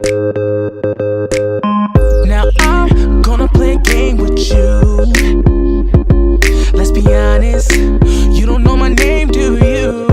Now I'm gonna play a game with you. Let's be honest, you don't know my name, do you?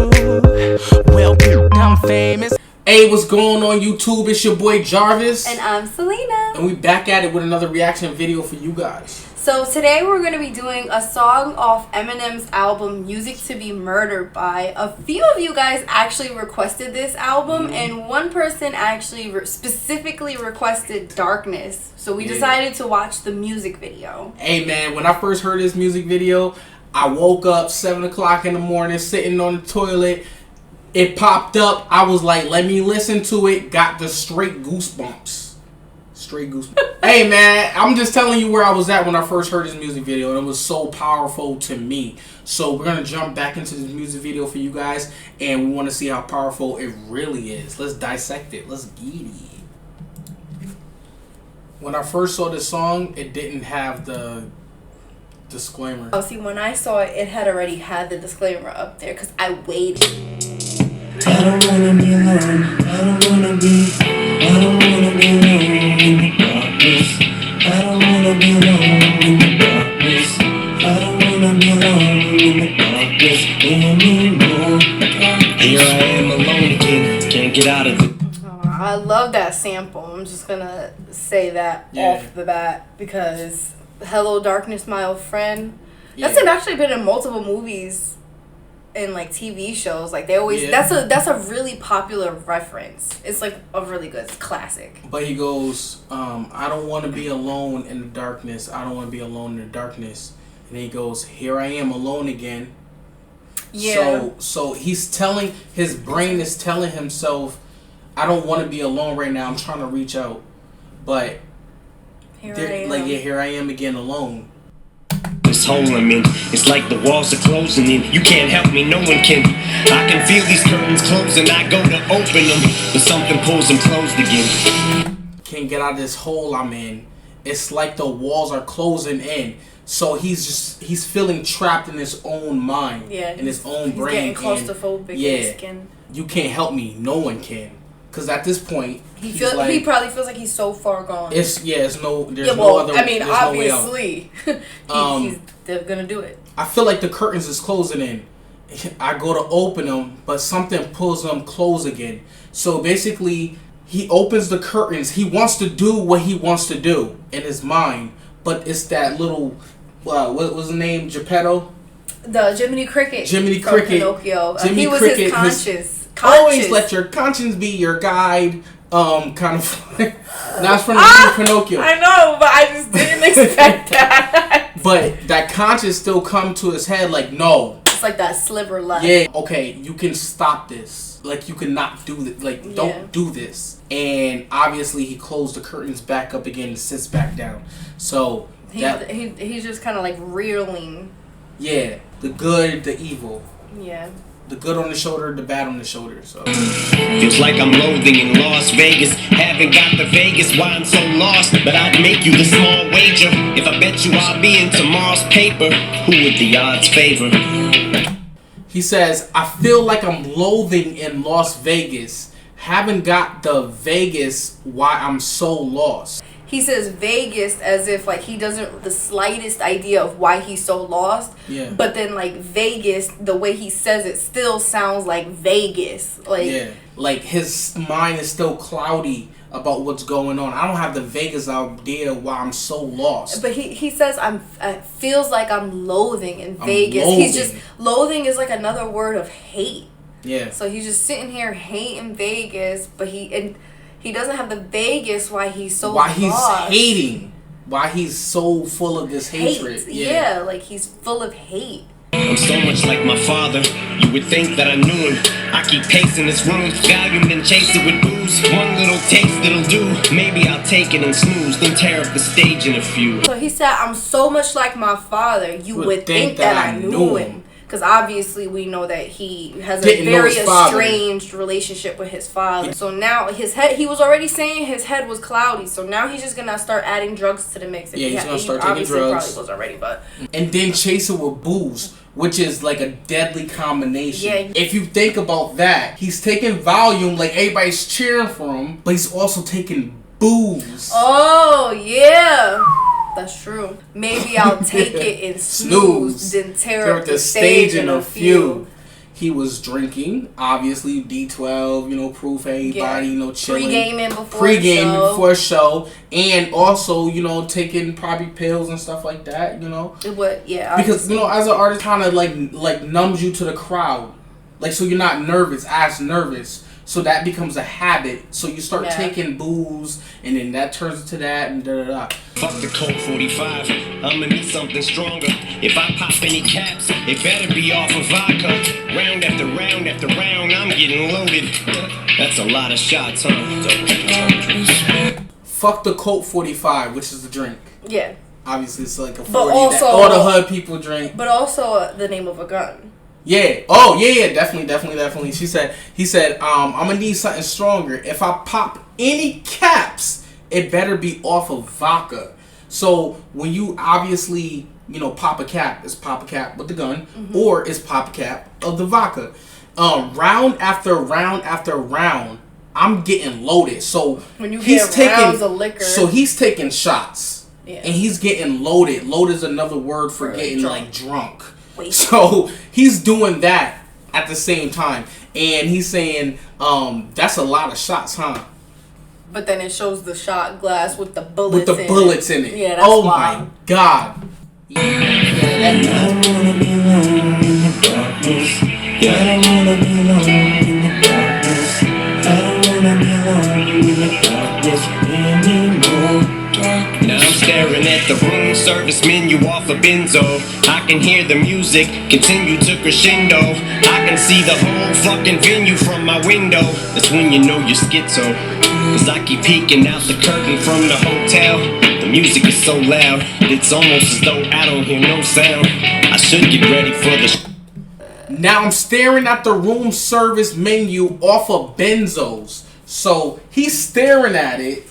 Well, I'm famous. Hey, what's going on YouTube? It's your boy Jarvis. And I'm Salina. And we back at it with another reaction video for you guys. So today we're going to be doing a song off Eminem's album Music to Be Murdered By. A few of you guys actually requested this album, and one person actually specifically requested Darkness. So we decided to watch the music video. Hey man, when I first heard this music video, I woke up 7 o'clock in the morning sitting on the toilet. It popped up. I was like, let me listen to it. Got the straight goosebumps. Straight goosebumps. Hey man, I'm just telling you where I was at when I first heard this music video, and it was so powerful to me. So we're gonna jump back into this music video for you guys, and we want to see how powerful it really is. Let's dissect it. Let's get it. When I first saw this song, it didn't have the disclaimer. Oh, see, when I saw it, it had already had the disclaimer up there because I waited. I don't wanna be alone. I don't wanna be alone in the darkness. I don't wanna be alone in the darkness. I don't wanna be alone in the darkness anymore. Here I am alone again. Can't get out of it. I love that sample. I'm just gonna say that off the bat because "Hello Darkness, My Old Friend." That's actually been in multiple movies and like TV shows. Like they always that's a really popular reference. It's like a really good classic. But he goes, I don't want to be alone in the darkness. I don't want to be alone in the darkness. And he goes, here I am alone again. Yeah. So he's telling, his brain is telling himself, I don't want to be alone right now. I'm trying to reach out. But here I am again alone. This hole I'm in, it's like the walls are closing in. You can't help me, no one can. I can feel these curtains closing. I go to open them, but something pulls them closed again. Can't get out of this hole I'm in. It's like the walls are closing in. So he's feeling trapped in his own mind, in his own brain. He's getting claustrophobic in his skin. You can't help me, no one can. Because at this point, he probably feels like he's so far gone. There's no other. I mean, No obviously, he's they're gonna do it. I feel like the curtains is closing in. I go to open them, but something pulls them close again. So basically, he opens the curtains. He wants to do what he wants to do in his mind, but it's that little what was the name? Geppetto? The Jiminy Cricket. Jiminy Cricket. Pinocchio. Jiminy he was Cricket, his conscience. Always let your conscience be your guide. Kind of. That's from the Pinocchio. I know, but I just didn't expect that. But that conscience still come to his head like, no. It's like that sliver left. Yeah. Okay, you can stop this. Like, you cannot do this. Like, don't do this. And obviously, he closed the curtains back up again and sits back down. So he's just kind of like reeling. Yeah, the good, the evil. Yeah. The good on the shoulder, the bad on the shoulder. So feels like I'm loathing in Las Vegas. Haven't got the Vegas, why I'm so lost. But I'd make you the small wager. If I bet you I'll be in tomorrow's paper, who would the odds favor? He says, I feel like I'm loathing in Las Vegas. Haven't got the Vegas, why I'm so lost. He says Vegas as if like he doesn't the slightest idea of why he's so lost. Yeah. But then like Vegas, the way he says it still sounds like Vegas. Like like his mind is still cloudy about what's going on. I don't have the Vegas idea why I'm so lost. But he says feels like I'm loathing in Vegas. He's just loathing is like another word of hate. Yeah. So he's just sitting here hating Vegas, but he doesn't have the Vegas why he's so lost. He's hating. Why he's so full of this hatred. Yeah, like he's full of hate. I'm so much like my father. You would think that I knew him. I keep pacing this room, volume and chase it with booze. One little taste that'll do. Maybe I'll take it and snooze, then tear up the stage in a few. So he said, I'm so much like my father. You would think that I knew him. Because obviously we know that he has a very estranged relationship with his father. So now his head, he was already saying his head was cloudy. So now he's just going to start adding drugs to the mix. Yeah, he's going to start taking drugs. He probably was already, but. And then chase it with booze. which is like a deadly combination. Yeah. If you think about that, he's taking volume, like everybody's cheering for him, but he's also taking boos. Oh, yeah. That's true. Maybe I'll take it and snooze, then tear up the stage in a few. He was drinking, obviously, D12, you know, proof everybody, you know, chilling. Pre-gaming before a show. And also, you know, taking probably pills and stuff like that, you know. Yeah. Because, you know, as an artist, kind of like numbs you to the crowd. Like, so you're not as nervous. So that becomes a habit. So you start taking booze, and then that turns into that, and da-da-da. Fuck the Colt 45, I'ma need something stronger. If I pop any caps, it better be off of vodka. Round after round after round, I'm getting loaded. That's a lot of shots, huh? Fuck the Colt 45, which is the drink. Yeah. Obviously, it's like a 40 also, that all the hood people drink. But also the name of a gun. Yeah. Oh, yeah, definitely. He said, I'm gonna need something stronger. If I pop any caps, it better be off of vodka. So when you obviously, you know, pop a cap, it's pop a cap with the gun, or it's pop a cap of the vodka. Round after round after round, I'm getting loaded. So when you get rounds of liquor, so he's taking shots, and he's getting loaded. Loaded is another word for getting like drunk. So he's doing that at the same time, and he's saying, "That's a lot of shots, huh?" But then it shows the shot glass with the bullets. In it. Yeah, that's oh wild. My God. I don't wanna be alone in the darkness. I don't wanna be alone in the darkness. I don't wanna be alone in the darkness anymore. Now I'm staring at the room service menu off a benzo. I can hear the music continue to crescendo. I can see the whole fucking venue from my window. That's when you know you're schizo. Cause I keep peeking out the curtain from the hotel. The music is so loud, it's almost as though I don't hear no sound. I should get ready for the Now I'm staring at the room service menu off of benzos. So he's staring at it,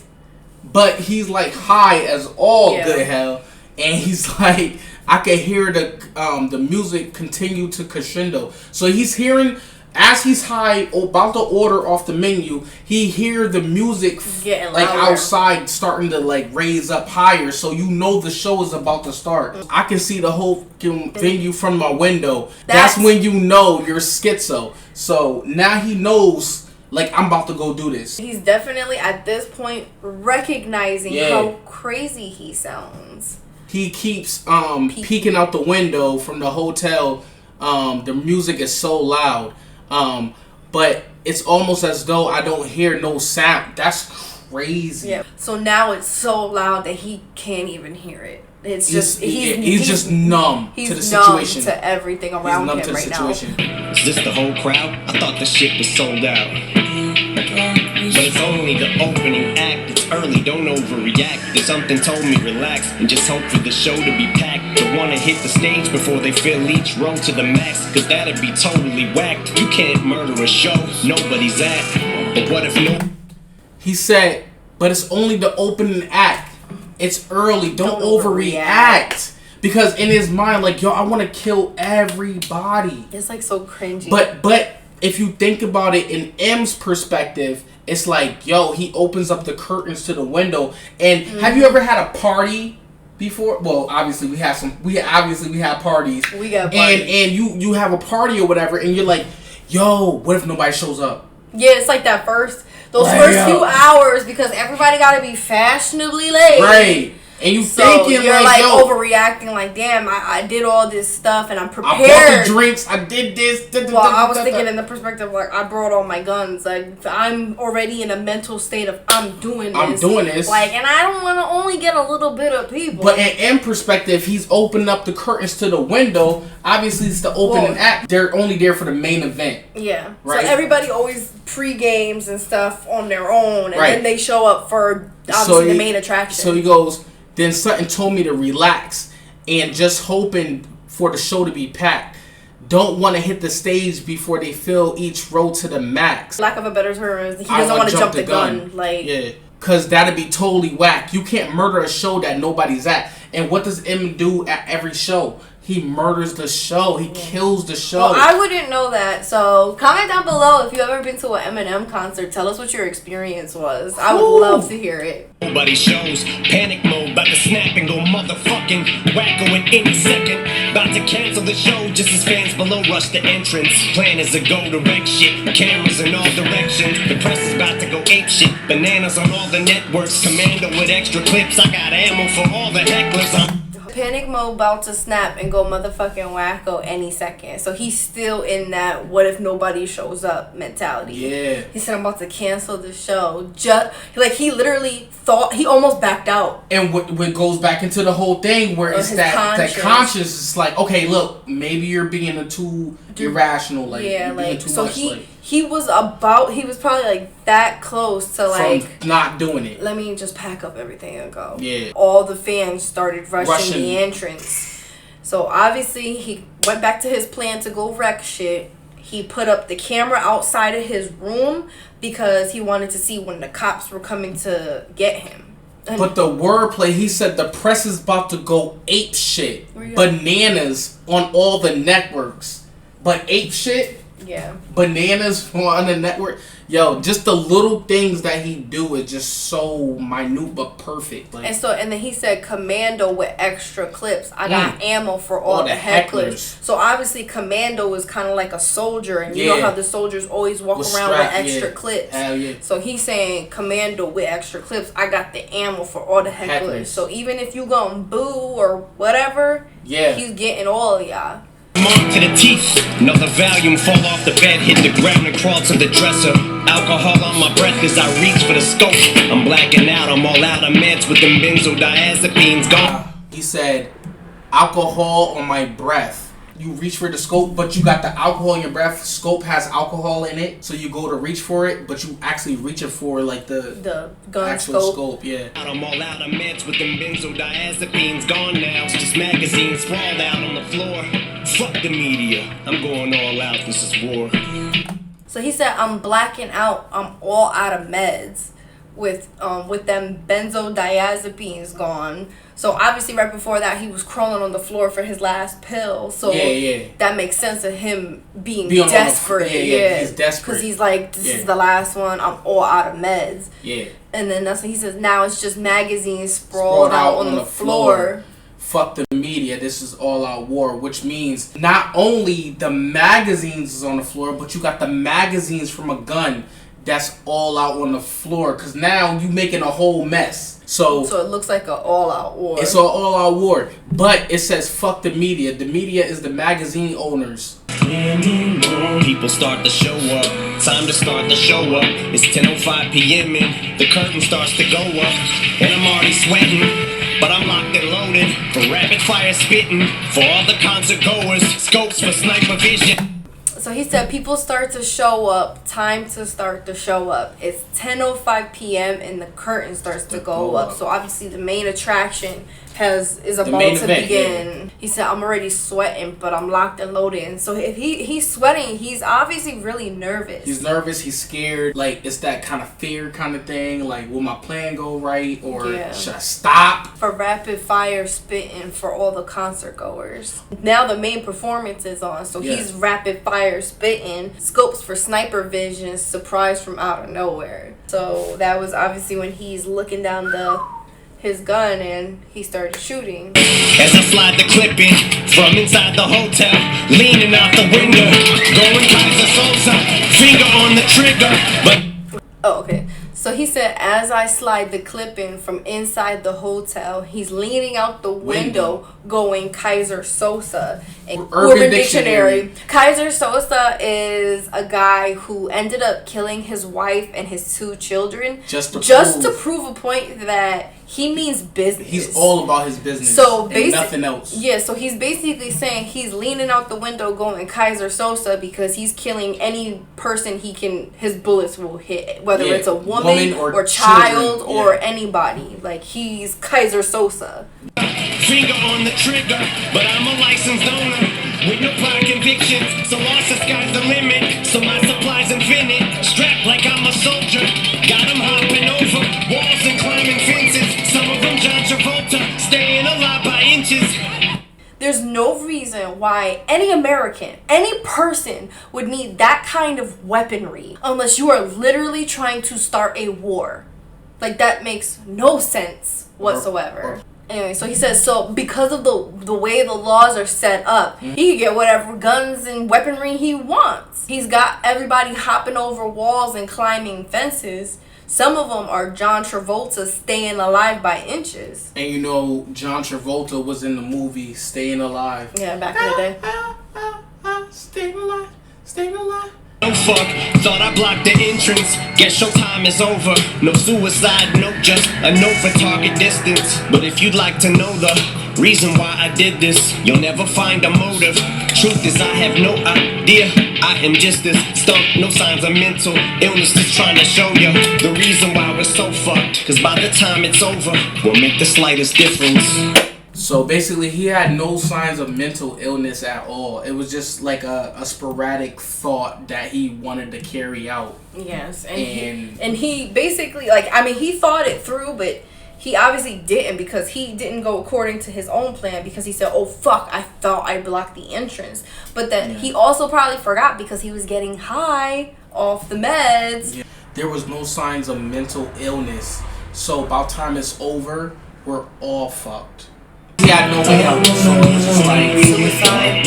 but he's like high as all good hell, and he's like, I can hear the music continue to crescendo. So he's hearing, as he's high about to order off the menu, he hear the music like outside starting to like raise up higher. So you know the show is about to start. I can see the whole venue from my window. That's when you know you're schizo. So now he knows, like, I'm about to go do this. He's definitely at this point recognizing how crazy he sounds. He keeps peeking out the window from the hotel. The music is so loud. But it's almost as though I don't hear no sound. That's crazy. Yeah. So now it's so loud that he can't even hear it. It's just he's just numb to the situation. He's numb to everything around him right now. Is this the whole crowd? I thought the shit was sold out. But it's only the opening act. It's early, don't overreact. There's something told me relax and just hope for the show to be packed. Don't wanna hit the stage before they fill each row to the max, cause that'd be totally whacked. You can't murder a show nobody's at. But what if no? He said, but it's only the opening act. It's early, don't overreact. Because in his mind, like, yo, I want to kill everybody. It's like so cringy. But if you think about it in M's perspective, it's like, yo, he opens up the curtains to the window. And have you ever had a party before? Well, obviously we have parties. We got parties. And you have a party or whatever, and you're like, yo, what if nobody shows up? Yeah, it's like that first few hours, because everybody got to be fashionably late. Right. And you thinking you're like overreacting, like, damn, I did all this stuff and I'm prepared. I bought the drinks, I did this. Well, I was thinking in the perspective, like, I brought all my guns. Like, I'm already in a mental state of, I'm doing this. Like, and I don't want to only get a little bit of people. But in perspective, he's opening up the curtains to the window. Obviously, it's the opening act. They're only there for the main event. Yeah. Right. So everybody always pre-games and stuff on their own. And then they show up for, obviously, the main attraction. So he goes, then something told me to relax and just hoping for the show to be packed. Don't want to hit the stage before they fill each row to the max. Lack of a better term, he doesn't want to jump the gun. Like, yeah, because that'd be totally whack. You can't murder a show that nobody's at. And what does M do at every show? He murders the show. He kills the show. Well, I wouldn't know that. So comment down below if you've ever been to an Eminem concert. Tell us what your experience was. I would love to hear it. Nobody shows panic mode, about to snap and go motherfucking wacko in any second. About to cancel the show just as fans below rush the entrance. Plan is to go direct shit, cameras in all directions. The press is about to go ape shit, bananas on all the networks. Commando with extra clips, I got ammo for all the hecklers. Panic mode about to snap and go motherfucking wacko any second. So he's still in that what if nobody shows up mentality. Yeah. He said I'm about to cancel the show. He literally thought he almost backed out. And what goes back into the whole thing where it's that conscience is like, okay, look, maybe you're being too irrational, like you're being too so much. He was probably like that close to like from not doing it. Let me just pack up everything and go. Yeah. All the fans started rushing the entrance. So obviously he went back to his plan to go wreck shit. He put up the camera outside of his room because he wanted to see when the cops were coming to get him. But the wordplay, he said the press is about to go ape shit, bananas on all the networks. But ape shit, yeah, bananas on the network. Yo, just the little things that he do is just so minute but perfect. Like, and then he said Commando with extra clips. I got ammo for all the hecklers. So obviously Commando is kind of like a soldier, and you know how the soldiers always walk around with extra clips. Hell yeah. So he's saying Commando with extra clips. I got the ammo for all the hecklers. So even if you gonna boo or whatever, he's getting all of y'all. Mark to the teeth, another volume fall off the bed, hit the ground and crawl to the dresser. Alcohol on my breath as I reach for the scope. I'm blacking out, I'm all out of meds with them benzodiazepines gone. He said, alcohol on my breath. You reach for the scope, but you got the alcohol in your breath. Scope has alcohol in it, so you go to reach for it, but you actually reaching for like the gun actual scope. Yeah. I'm all out of meds with them benzodiazepines gone now. It's just magazines sprawled out on the floor. Fuck the media. I'm going all out. This is war. So he said, I'm blacking out. I'm all out of meds with them benzodiazepines gone. So obviously right before that he was crawling on the floor for his last pill. So that makes sense of him being desperate. He's desperate. Because he's like, this is the last one. I'm all out of meds. Yeah. And then that's when he says, now it's just magazines sprawled out on the floor. Fuck the media, this is all out war, which means not only the magazines is on the floor, but you got the magazines from a gun that's all out on the floor, because now you making a whole mess. So it looks like an all-out war. It's an all-out war, but it says fuck the media. The media is the magazine owners. People start to show up. Time to start the show up. It's 10:05 p.m. and the curtain starts to go up, and I'm already sweating. But I'm locked and loaded for rapid fire spitting for all the concert goers. Scopes for sniper vision. So he said people start to show up. Time to start to show up. It's 10:05 p.m. and the curtain starts to go up. So obviously the main attraction is about to begin. Yeah. He said, I'm already sweating, but I'm locked and loaded. And so if he's sweating, he's obviously really nervous. He's nervous, he's scared. Like, it's that kind of fear kind of thing. Like, will my plan go right? Or should I stop? For rapid fire spitting for all the concert goers. Now the main performance is on. So he's rapid fire spitting. Scopes for sniper vision. Surprise from out of nowhere. So that was obviously when he's looking down his gun and he started shooting. As I slide the clip in from inside the hotel, leaning out the window, going Kaiser Sosa, finger on the trigger. Okay. So he said, as I slide the clip in from inside the hotel, he's leaning out the window going Kaiser Sosa. Urban Dictionary. Kaiser Sosa is a guy who ended up killing his wife and his 2 children just to prove a point that he means business. He's all about his business. So and nothing else. Yeah, so he's basically saying he's leaning out the window going Kaiser Sosa because he's killing any person his bullets will hit, whether it's a woman or child or anybody. Like, he's Kaiser Sosa. Finger on the trigger, but I'm a licensed owner with no prior convictions, so lost the sky's the limit. So my supply's infinite, strapped like I'm a soldier. Got him hopping over walls and climbing fences. Some of them John Travolta, staying alive by inches. There's no reason why any American, any person would need that kind of weaponry unless you are literally trying to start a war. Like, that makes no sense whatsoever. Anyway, so he says, so because of the way the laws are set up, he can get whatever guns and weaponry he wants. He's got everybody hopping over walls and climbing fences. Some of them are John Travolta staying alive by inches. And you know, John Travolta was in the movie Staying Alive. Yeah, back in the day. Staying alive, staying alive. No fuck, thought I blocked the entrance. Guess your time is over. No suicide note, just a note for target distance. But if you'd like to know the reason why I did this, you'll never find a motive. Truth is I have no idea. I am just this stumped, no signs of mental illness. Just trying to show you the reason why we're so fucked. Cause by the time it's over, we'll make the slightest difference. So basically, he had no signs of mental illness at all. It was just like a sporadic thought that he wanted to carry out. Yes, and he basically, like, I mean, he thought it through, but he obviously didn't, because he didn't go according to his own plan, because he said, oh fuck, I thought I blocked the entrance. But then he also probably forgot because he was getting high off the meds. Yeah. There was no signs of mental illness. So about time it's over, we're all fucked. He had no way out, so it was just like suicide.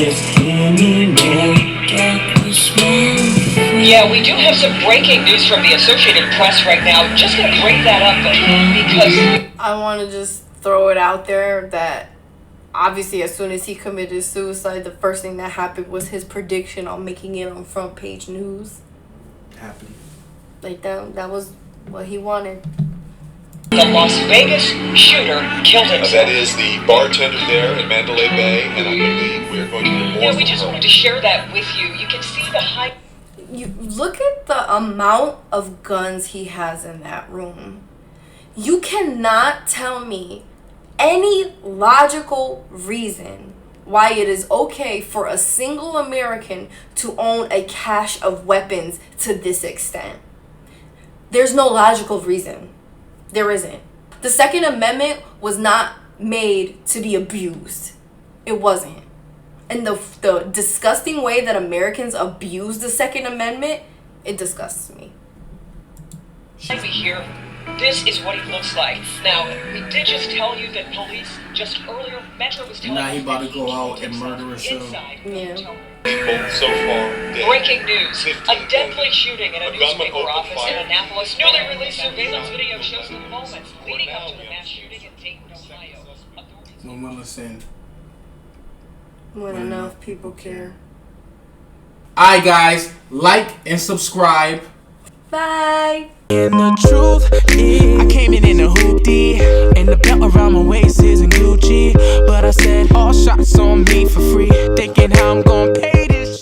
Yeah, we do have some breaking news from the Associated Press right now. Just gonna break that up because I want to just throw it out there that obviously as soon as he committed suicide, the first thing that happened was his prediction on making it on front page news. Happened. Like that was what he wanted. the Las Vegas shooter killed himself. That is the bartender there in Mandalay Bay, and I believe we're going to hear more. Yeah, we just wanted to share that with you. You can see the high. You look at the amount of guns he has in that room. You cannot tell me any logical reason why it is okay for a single American to own a cache of weapons to this extent. There's no logical reason. There isn't. The Second Amendment was not made to be abused. It wasn't. And the disgusting way that Americans abuse the Second Amendment, it disgusts me. Over here, this is what he looks like. Now, we did just tell you that police just earlier, Metro was telling Now he us about to that go out killed and himself murder a show. inside the Yeah. hotel. People so far dead. Breaking news. 15 A deadly shooting in a A gunman newspaper opened office fire. in Annapolis. Newly released surveillance video shows the moments leading up to the mass shooting in Dayton, Ohio. Authorities No one listen. When enough people care. Alright guys, like and subscribe. Bye. And the truth is, I came in a hoodie, and the belt around my waist isn't Gucci. But I said, all shots on me for free, thinking how I'm gonna pay